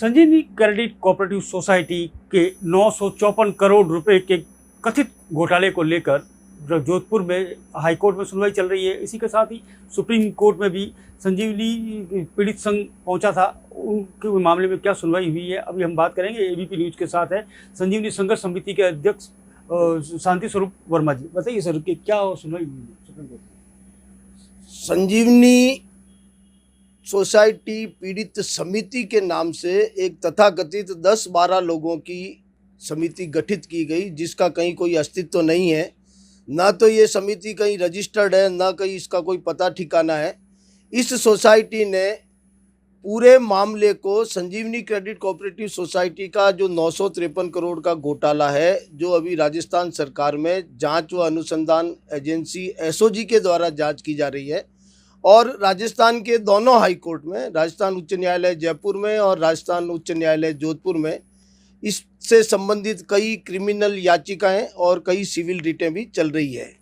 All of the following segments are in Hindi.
संजीवनी क्रेडिट कोऑपरेटिव सोसाइटी के 954 करोड़ रुपए के कथित घोटाले को लेकर जोधपुर में हाईकोर्ट में सुनवाई चल रही है। इसी के साथ ही सुप्रीम कोर्ट में भी संजीवनी पीड़ित संघ पहुंचा था, उनके मामले में क्या सुनवाई हुई है अभी हम बात करेंगे। एबीपी न्यूज़ के साथ है संजीवनी संघर्ष समिति के अध्यक्ष शांति स्वरूप वर्मा जी। बताइए सर कि क्या सुनवाई हुई है सुप्रीम कोर्ट में। संजीवनी सोसाइटी पीड़ित समिति के नाम से एक तथाकथित 10-12 लोगों की समिति गठित की गई, जिसका कहीं कोई अस्तित्व नहीं है। ना तो ये समिति कहीं रजिस्टर्ड है, ना कहीं इसका कोई पता ठिकाना है। इस सोसाइटी ने पूरे मामले को संजीवनी क्रेडिट कोऑपरेटिव सोसाइटी का जो 953 करोड़ का घोटाला है, जो अभी राजस्थान सरकार में जांच व अनुसंधान एजेंसी एसओजी के द्वारा जांच की जा रही है, और राजस्थान के दोनों हाई कोर्ट में, राजस्थान उच्च न्यायालय जयपुर में और राजस्थान उच्च न्यायालय जोधपुर में, इससे संबंधित कई क्रिमिनल याचिकाएं और कई सिविल रिटें भी चल रही है।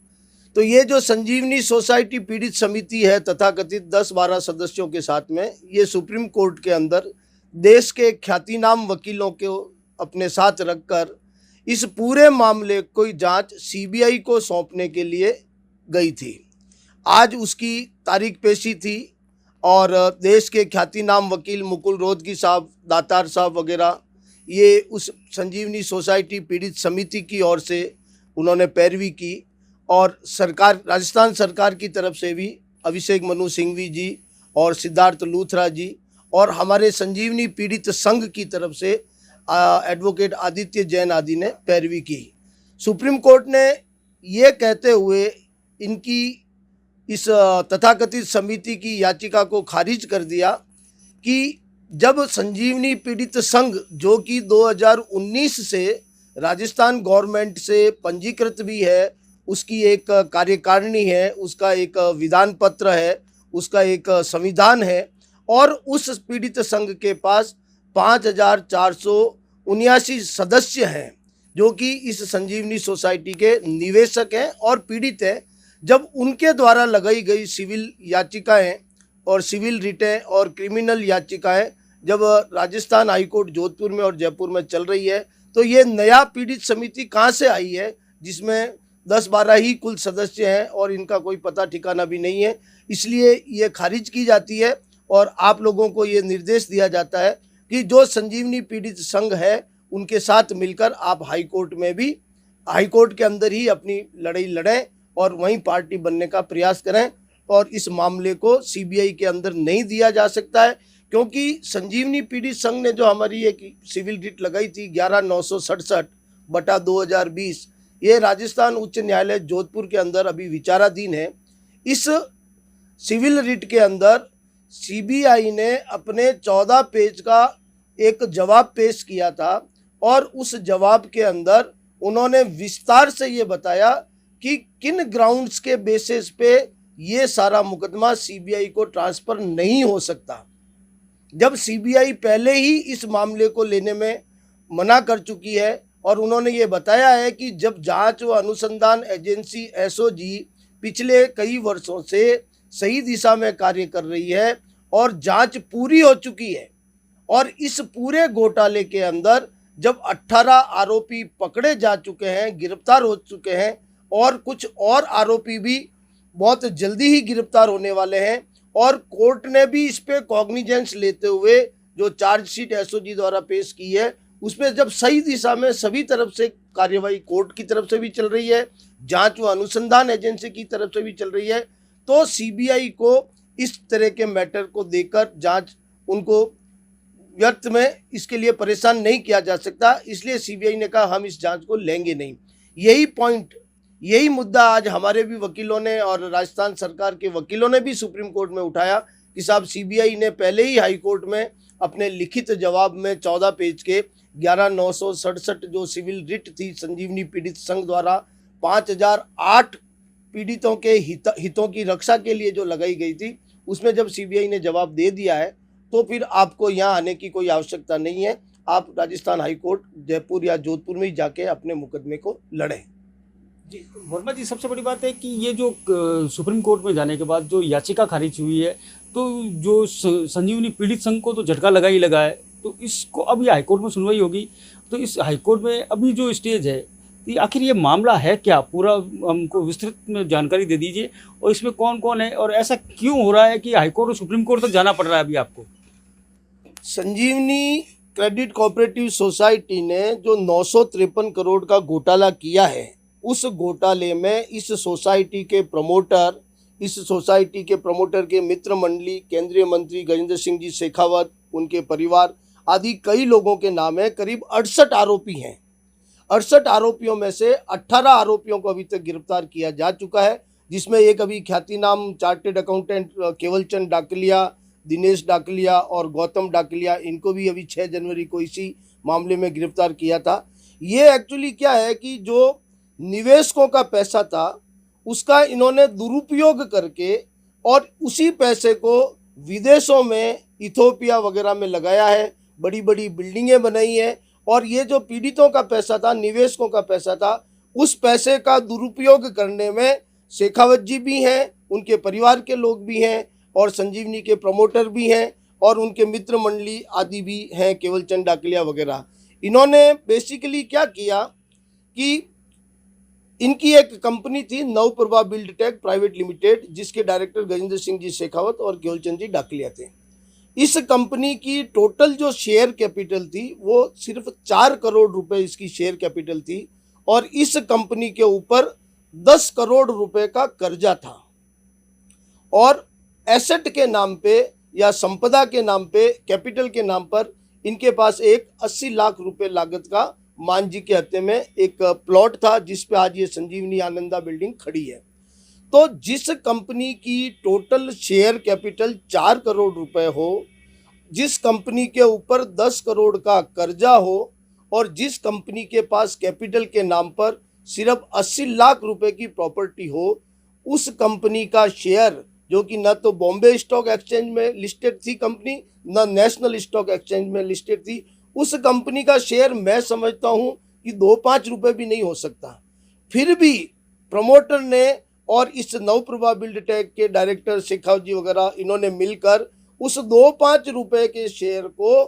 तो ये जो संजीवनी सोसाइटी पीड़ित समिति है तथाकथित 10-12 सदस्यों के साथ में, ये सुप्रीम कोर्ट के अंदर देश के ख्यातिनाम वकीलों को अपने साथ रखकर इस पूरे मामले को जांच सीबीआई को सौंपने के लिए गई थी। आज उसकी तारीख पेशी थी और देश के ख्यातिनाम वकील मुकुल रोहतगी साहब, दातार साहब वगैरह, ये उस संजीवनी सोसाइटी पीड़ित समिति की ओर से उन्होंने पैरवी की, और सरकार, राजस्थान सरकार की तरफ से भी अभिषेक मनु सिंघवी जी और सिद्धार्थ लूथरा जी, और हमारे संजीवनी पीड़ित संघ की तरफ से एडवोकेट आदित्य जैन आदि ने पैरवी की। सुप्रीम कोर्ट ने ये कहते हुए इनकी इस तथाकथित समिति की याचिका को खारिज कर दिया कि जब संजीवनी पीड़ित संघ, जो कि 2019 से राजस्थान गवर्नमेंट से पंजीकृत भी है, उसकी एक कार्यकारिणी है, उसका एक विधान पत्र है, उसका एक संविधान है, और उस पीड़ित संघ के पास 5479 सदस्य हैं, जो कि इस संजीवनी सोसाइटी के निवेशक हैं और पीड़ित हैं। जब उनके द्वारा लगाई गई सिविल याचिकाएं और सिविल रिटें और क्रिमिनल याचिकाएं जब राजस्थान हाईकोर्ट जोधपुर में और जयपुर में चल रही है, तो ये नया पीड़ित समिति कहाँ से आई है, जिसमें 10-12 ही कुल सदस्य हैं और इनका कोई पता ठिकाना भी नहीं है। इसलिए ये खारिज की जाती है और आप लोगों को ये निर्देश दिया जाता है कि जो संजीवनी पीड़ित संघ है, उनके साथ मिलकर आप हाईकोर्ट में भी, हाईकोर्ट के अंदर ही अपनी लड़ाई लड़ें और वहीं पार्टी बनने का प्रयास करें, और इस मामले को सीबीआई के अंदर नहीं दिया जा सकता है, क्योंकि संजीवनी पीड़ित संघ ने जो हमारी एक सिविल रिट लगाई थी 11,967/2020, ये राजस्थान उच्च न्यायालय जोधपुर के अंदर अभी विचाराधीन है। इस सिविल रिट के अंदर सीबीआई ने अपने 14 पेज का एक जवाब पेश किया था, और उस जवाब के अंदर उन्होंने विस्तार से ये बताया कि किन ग्राउंड्स के बेसिस पे ये सारा मुकदमा सीबीआई को ट्रांसफ़र नहीं हो सकता, जब सीबीआई पहले ही इस मामले को लेने में मना कर चुकी है। और उन्होंने ये बताया है कि जब जांच व अनुसंधान एजेंसी एसओजी पिछले कई वर्षों से सही दिशा में कार्य कर रही है और जांच पूरी हो चुकी है, और इस पूरे घोटाले के अंदर जब 18 आरोपी पकड़े जा चुके हैं, गिरफ्तार हो चुके हैं, और कुछ और आरोपी भी बहुत जल्दी ही गिरफ्तार होने वाले हैं, और कोर्ट ने भी इस पे कॉग्निजेंस लेते हुए जो चार्जशीट एसओजी द्वारा पेश की है, उसमें जब सही दिशा में सभी तरफ से कार्यवाही कोर्ट की तरफ से भी चल रही है, जांच व अनुसंधान एजेंसी की तरफ से भी चल रही है, तो सीबीआई को इस तरह के मैटर को देकर जांच, उनको व्यर्थ में इसके लिए परेशान नहीं किया जा सकता। इसलिए सीबीआई ने कहा हम इस जांच को लेंगे नहीं। यही पॉइंट, यही मुद्दा आज हमारे भी वकीलों ने और राजस्थान सरकार के वकीलों ने भी सुप्रीम कोर्ट में उठाया कि साहब सीबीआई ने पहले ही हाई कोर्ट में अपने लिखित जवाब में 14 पेज के 11,967 जो सिविल रिट थी संजीवनी पीड़ित संघ द्वारा 5,008 पीड़ितों के हितों की रक्षा के लिए जो लगाई गई थी, उसमें जब सीबीआई ने जवाब दे दिया है, तो फिर आपको यहाँ आने की कोई आवश्यकता नहीं है। आप राजस्थान हाईकोर्ट जयपुर या जोधपुर में ही जाके अपने मुकदमे को लड़ें। जी वर्मा जी, सबसे बड़ी बात है कि ये जो सुप्रीम कोर्ट में जाने के बाद जो याचिका खारिज हुई है, तो जो संजीवनी पीड़ित संघ को तो झटका लगा ही लगा है, तो तो इसको अभी हाईकोर्ट में सुनवाई होगी, तो इस हाईकोर्ट में अभी जो स्टेज है, तो आखिर ये मामला है क्या, पूरा हमको विस्तृत में जानकारी दे दीजिए, और इसमें कौन कौन है और ऐसा क्यों हो रहा है कि हाईकोर्ट और सुप्रीम कोर्ट तक जाना पड़ रहा है अभी आपको। संजीवनी क्रेडिट कोऑपरेटिव सोसाइटी ने जो 953 करोड़ का घोटाला किया है, उस घोटाले में इस सोसाइटी के प्रमोटर के मित्र मंडली, केंद्रीय मंत्री गजेंद्र सिंह जी शेखावत, उनके परिवार आदि कई लोगों के नाम है। करीब 68 आरोपी हैं। 68 आरोपियों में से 18 आरोपियों को अभी तक गिरफ्तार किया जा चुका है, जिसमें एक अभी ख्यातिनाम चार्टेड अकाउंटेंट केवलचंद डाकलिया, दिनेश डाकलिया और गौतम डाकलिया, इनको भी अभी 6 जनवरी को इसी मामले में गिरफ्तार किया था। ये एक्चुअली क्या है कि जो निवेशकों का पैसा था उसका इन्होंने दुरुपयोग करके और उसी पैसे को विदेशों में, इथोपिया वगैरह में लगाया है, बड़ी बड़ी बिल्डिंगें बनाई हैं। और ये जो पीड़ितों का पैसा था, निवेशकों का पैसा था, उस पैसे का दुरुपयोग करने में शेखावत जी भी हैं, उनके परिवार के लोग भी हैं, और संजीवनी के प्रमोटर भी हैं, और उनके मित्र मंडली आदि भी हैं, केवलचंद डाकलिया वगैरह। इन्होंने बेसिकली क्या किया कि इनकी एक कंपनी थी नवप्रभा बिल्डटेक प्राइवेट लिमिटेड, जिसके डायरेक्टर गजेंद्र सिंह जी शेखावत और केवलचंद जी डाकलिया थे। इस कंपनी की टोटल जो शेयर कैपिटल थी वो सिर्फ 4 करोड़ रुपए इसकी शेयर कैपिटल थी, और इस कंपनी के ऊपर 10 करोड़ रुपए का कर्जा था। और एसेट के नाम पे या संपदा के नाम पे, कैपिटल के नाम पर इनके पास एक 80 लाख रुपए लागत का मान जी के हत्थे में एक प्लॉट था, जिस पे आज ये संजीवनी आनंदा बिल्डिंग खड़ी है। तो जिस कंपनी की टोटल शेयर कैपिटल 4 करोड़ रुपए हो, जिस कंपनी के ऊपर 10 करोड़ का कर्जा हो, और जिस कंपनी के पास कैपिटल के नाम पर सिर्फ 80 लाख रुपए की प्रॉपर्टी हो, उस कंपनी का शेयर, जो कि न तो बॉम्बे स्टॉक एक्सचेंज में लिस्टेड थी कंपनी, न नेशनल स्टॉक एक्सचेंज में लिस्टेड थी, उस कंपनी का शेयर मैं समझता हूं कि 2-5 रुपए भी नहीं हो सकता। फिर भी प्रमोटर ने और इस नवप्रभा बिल्डटेक के डायरेक्टर शेखावत जी वगैरह, इन्होंने मिलकर उस 2-5 रुपए के शेयर को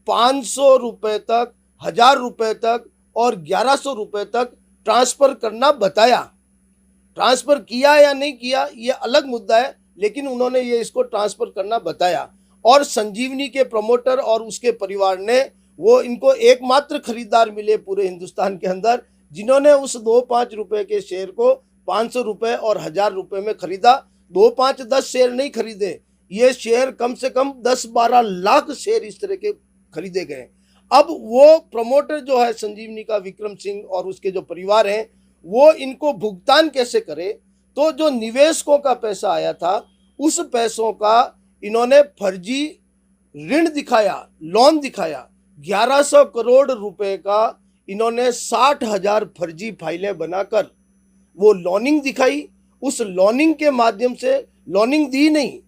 500 रुपए तक, 1000 रुपए तक और 1100 रुपए तक ट्रांसफर करना बताया। ट्रांसफर किया या नहीं किया ये अलग मुद्दा है, लेकिन उन्होंने ये इसको ट्रांसफर करना बताया। और संजीवनी के प्रमोटर और उसके परिवार ने, वो इनको एकमात्र खरीदार मिले पूरे हिंदुस्तान के अंदर, जिन्होंने उस 2-5 रुपए के शेयर को 500 रुपए और 1000 रुपए में खरीदा। 2-5-10 शेयर नहीं खरीदे, ये शेयर कम से कम 10-12 लाख शेयर इस तरह के खरीदे गए। अब वो प्रमोटर जो है संजीवनी का, विक्रम सिंह और उसके जो परिवार हैं, वो इनको भुगतान कैसे करे। तो जो निवेशकों का पैसा आया था, उस पैसों का इन्होंने फर्जी ऋण दिखाया, लोन दिखाया। 1100 करोड़ रुपए का इन्होंने 60,000 फर्जी फाइलें बनाकर वो लॉनिंग दिखाई। उस लॉनिंग के माध्यम से, लॉनिंग दी नहीं,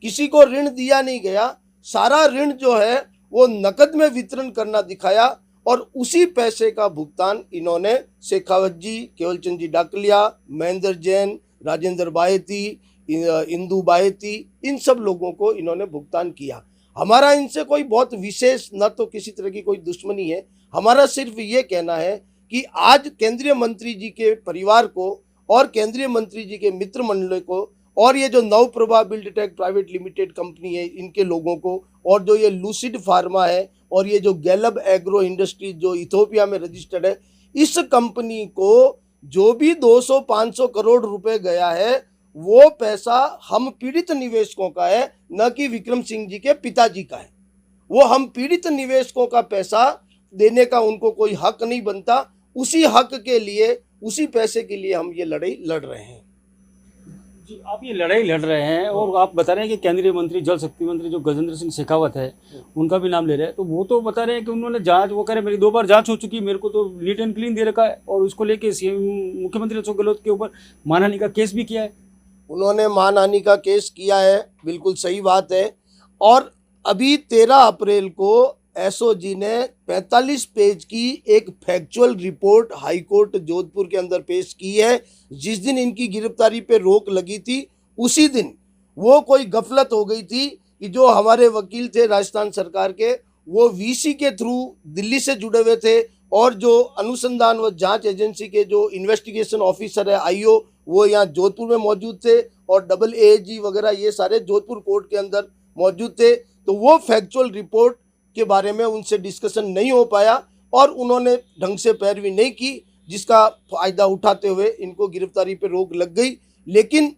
किसी को ऋण दिया नहीं गया, सारा ऋण जो है वो नकद में वितरण करना दिखाया, और उसी पैसे का भुगतान इन्होंने शेखावत जी, केवलचंद जी डाकलिया, महेंद्र जैन, राजेंद्र बायती, इंदू बायती, इन सब लोगों को इन्होंने भुगतान किया। हमारा इनसे कोई बहुत विशेष, न तो किसी तरह की कोई दुश्मनी है, हमारा सिर्फ ये कहना है कि आज केंद्रीय मंत्री जी के परिवार को और केंद्रीय मंत्री जी के मित्र मंडल को, और ये जो Navaprabha Buildtech private limited company है, इनके लोगों को, और जो ये लूसिड फार्मा है, और ये जो गैलब एग्रो इंडस्ट्रीज जो इथोपिया में रजिस्टर्ड है, इस कंपनी को जो भी 200-500 करोड़ रुपए गया है, वो पैसा हम पीड़ित निवेशकों का है, न कि विक्रम सिंह जी के पिताजी का है। वो हम पीड़ित निवेशकों का पैसा देने का उनको कोई हक नहीं बनता। उसी हक के लिए, उसी पैसे के लिए हम ये लड़ाई लड़ रहे हैं। जी, आप ये लड़ाई लड़ रहे हैं, और आप बता रहे हैं कि केंद्रीय मंत्री, जल शक्ति मंत्री जो गजेंद्र सिंह शेखावत है, उनका भी नाम ले रहे हैं, तो वो तो बता रहे हैं कि उन्होंने जांच, वो कह रहे हैं मेरी 2 बार जांच हो चुकी है, मेरे को तो नीट एंड क्लीन दे रखा है, और उसको लेके सीएम मुख्यमंत्री अशोक गहलोत के ऊपर मानहानि का केस भी किया है। उन्होंने मानहानि का केस किया है, बिल्कुल सही बात है। और अभी 13 अप्रैल को एसओजी ने 45 पेज की एक factual report high court Jodhpur के अंदर पेश की है। जिस दिन इनकी गिरफ्तारी पे रोक लगी थी, उसी दिन वो कोई गफलत हो गई थी कि जो हमारे वकील थे राजस्थान सरकार के, वो वीसी के थ्रू दिल्ली से जुड़े हुए थे और जो अनुसंधान व जांच एजेंसी के जो इन्वेस्टिगेशन ऑफिसर है आईओ, वो यहाँ जोधपुर में मौजूद थे और डबल एएजी वगैरह ये सारे जोधपुर कोर्ट के अंदर मौजूद थे। तो वो फैक्चुअल रिपोर्ट के बारे में उनसे डिस्कशन नहीं हो पाया और उन्होंने ढंग से पैरवी नहीं की, जिसका फायदा उठाते हुए इनको गिरफ्तारी पे रोक लग गई। लेकिन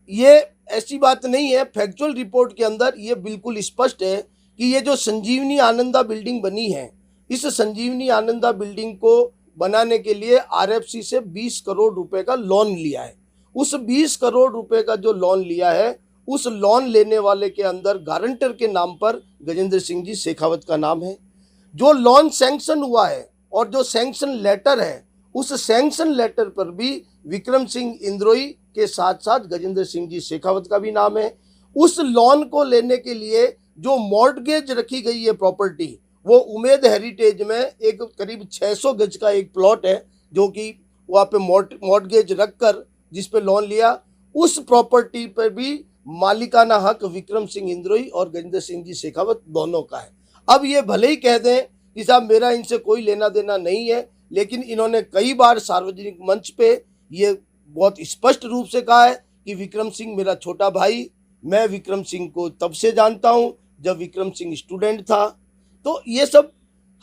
ये ऐसी बात नहीं है, फैक्चुअल रिपोर्ट के अंदर ये बिल्कुल स्पष्ट है कि ये जो संजीवनी आनंदा बिल्डिंग बनी है, इस संजीवनी आनंदा बिल्डिंग को बनाने के लिए आरएफसी से 20 करोड़ रुपए का लोन लिया है। उस 20 करोड़ रुपए का जो लोन लिया है, उस लोन लेने वाले के अंदर गारंटर के नाम पर गजेंद्र सिंह जी शेखावत का नाम है। जो लोन सैंक्शन हुआ है और जो सैंक्शन लेटर है, उस सैंक्शन लेटर पर भी विक्रम सिंह इंद्रोई के साथ साथ गजेंद्र सिंह जी शेखावत का भी नाम है। उस लोन को लेने के लिए जो मॉर्टगेज रखी गई है प्रॉपर्टी, वो उमेद हेरिटेज में एक करीब 600 गज का एक प्लॉट है, जो कि वहाँ पे मॉर्टगेज रखकर जिस पे लोन लिया, उस प्रॉपर्टी पर भी मालिकाना हक विक्रम सिंह इंद्रोई और गजेंद्र सिंह जी शेखावत दोनों का है। अब ये भले ही कह दें कि साहब मेरा इनसे कोई लेना देना नहीं है, लेकिन इन्होंने कई बार सार्वजनिक मंच पे ये बहुत स्पष्ट रूप से कहा है कि विक्रम सिंह मेरा छोटा भाई, मैं विक्रम सिंह को तब से जानता हूँ जब विक्रम सिंह स्टूडेंट था। तो ये सब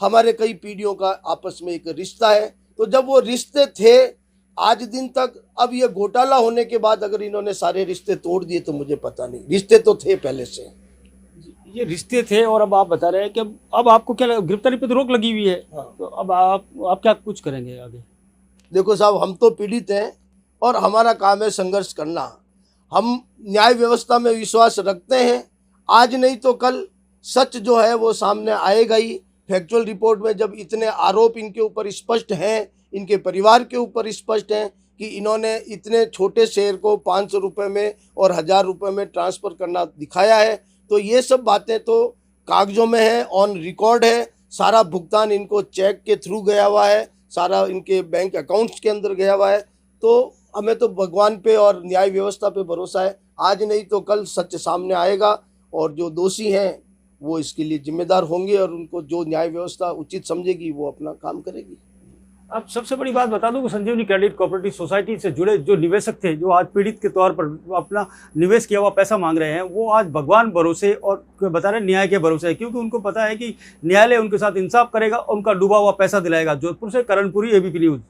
हमारे कई पीढ़ियों का आपस में एक रिश्ता है। तो जब वो रिश्ते थे आज दिन तक, अब ये घोटाला होने के बाद अगर इन्होंने सारे रिश्ते तोड़ दिए तो मुझे पता नहीं, रिश्ते तो थे पहले से। ये रिश्ते थे और अब आप बता रहे हैं कि अब आपको क्या गिरफ्तारी पे तो रोक लगी हुई है। हाँ। तो अब आप क्या कुछ करेंगे आगे? देखो साहब, हम तो पीड़ित हैं और हमारा काम है संघर्ष करना। हम न्याय व्यवस्था में विश्वास रखते हैं, आज नहीं तो कल सच जो है वो सामने आएगा ही। फैक्चुअल रिपोर्ट में जब इतने आरोप इनके ऊपर स्पष्ट हैं, इनके परिवार के ऊपर स्पष्ट हैं कि इन्होंने इतने छोटे शेयर को 500 रुपये में और 1000 रुपये में ट्रांसफ़र करना दिखाया है, तो ये सब बातें तो कागज़ों में है, ऑन रिकॉर्ड है। सारा भुगतान इनको चेक के थ्रू गया हुआ है, सारा इनके बैंक अकाउंट्स के अंदर गया हुआ है। तो हमें तो भगवान पे और न्याय व्यवस्था पे भरोसा है, आज नहीं तो कल सच सामने आएगा और जो दोषी हैं वो इसके लिए जिम्मेदार होंगे और उनको जो न्याय व्यवस्था उचित समझेगी वो अपना काम करेगी। अब सबसे बड़ी बात बता दूं कि संजीवनी क्रेडिट कोऑपरेटिव सोसाइटी से जुड़े जो निवेशक थे, जो आज पीड़ित के तौर पर अपना निवेश किया हुआ पैसा मांग रहे हैं, वो आज भगवान भरोसे और बता रहे न्याय के भरोसे है, क्योंकि उनको पता है कि न्यायालय उनके साथ इंसाफ करेगा और उनका डूबा हुआ पैसा दिलाएगा। जोधपुर से करणपुरी, एबीपी न्यूज़।